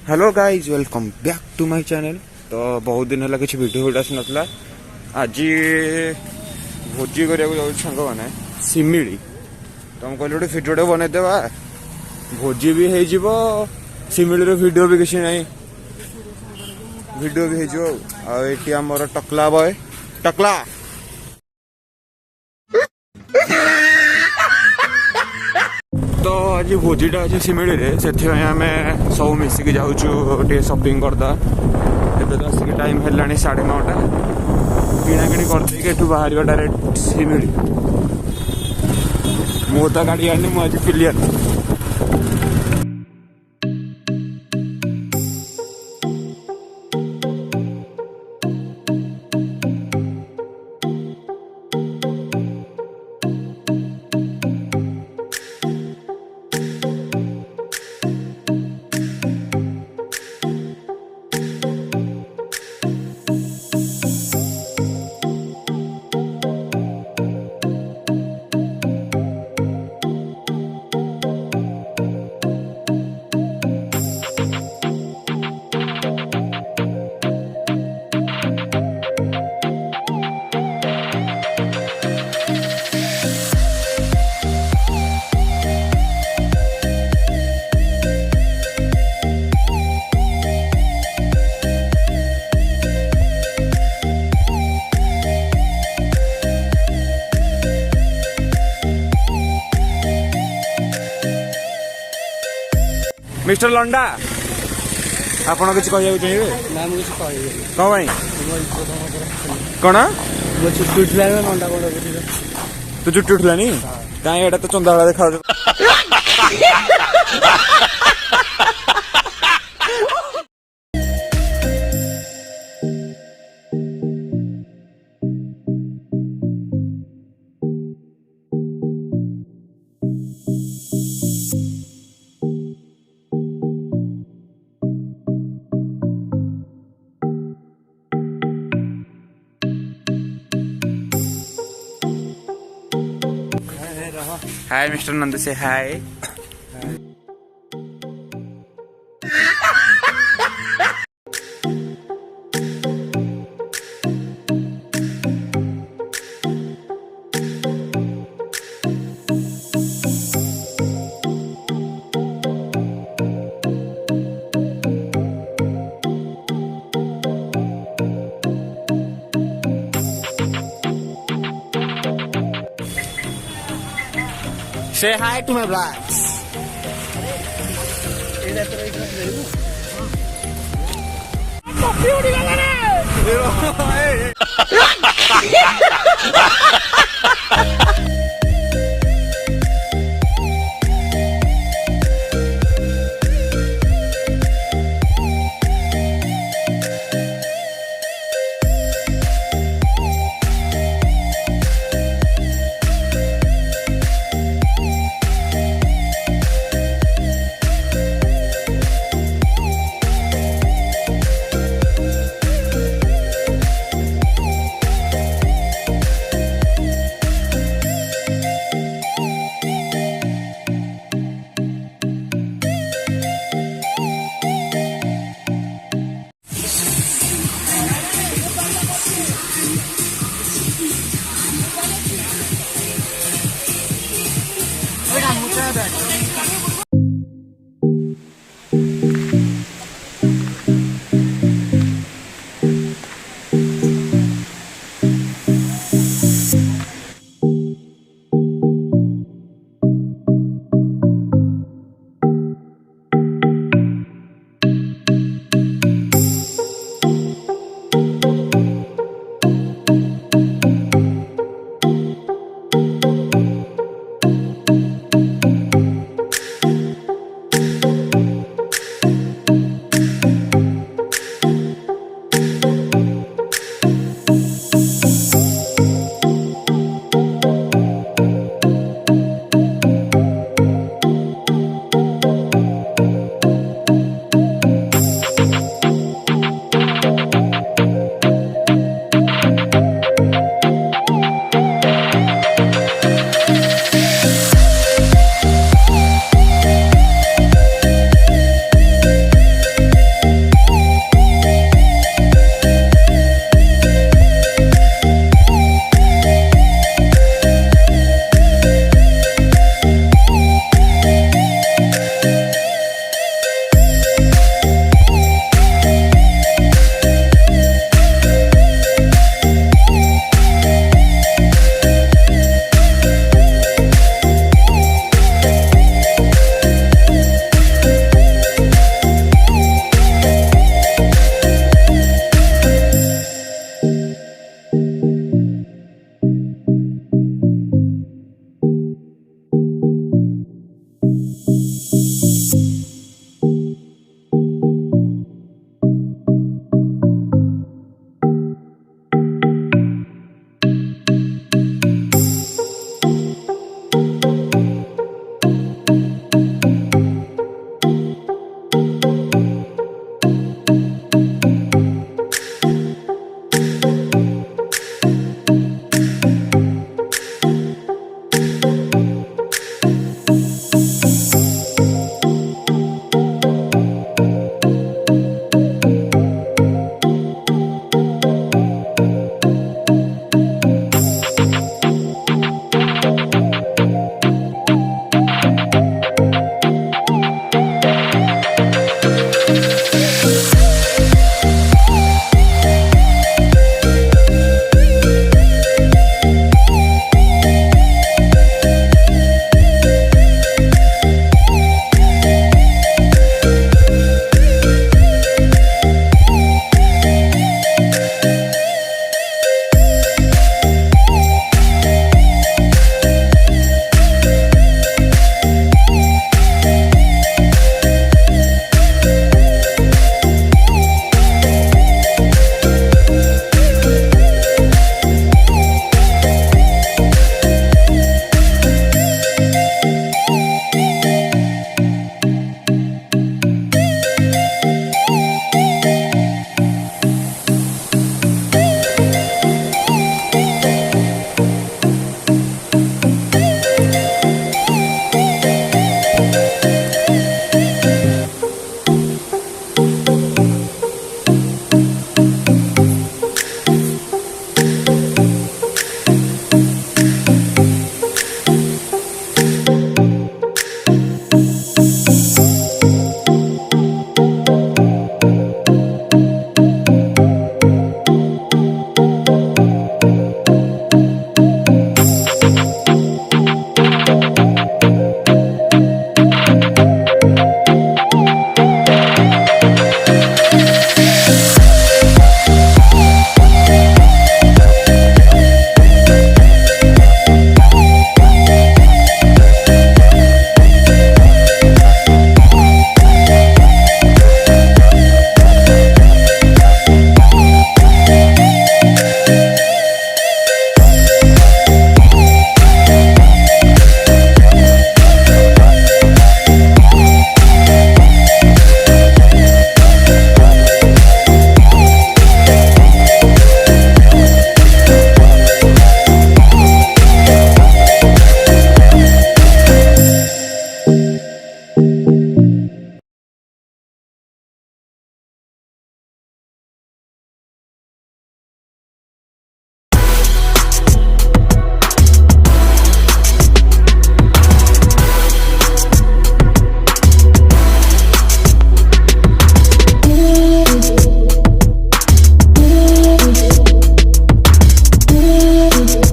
Hello guys welcome back to my channel. तो बहुत दिन है किसी वीडियो आसना आज भोजी करा सांग मैंने सिमिली तो कहली गोटे भिडियो बनईदेवा भोजी भी हो सिमिली भिडियो भी किसी ना भिडियो भी होती आमर टकला बॉय टकला तो आज भोजीटा अच्छे सिमिली से आम सब मिसिक जाऊँ शॉपिंग करदा तो आसिक टाइम है 9:30 किणाकिणी करदे बाहर डायरेक्ट सिमिली मो तो गाड़ी आनी मुझे क्लियर मिस्टर लंडा आपण किसी कह चाहिए कौन कौन चुट्टी उठला तू चुट्टी उठलानी कहीं एटा तो चंदा वाला देखा हाय मिस्टर नंद से हाय Say hi to my vlogs.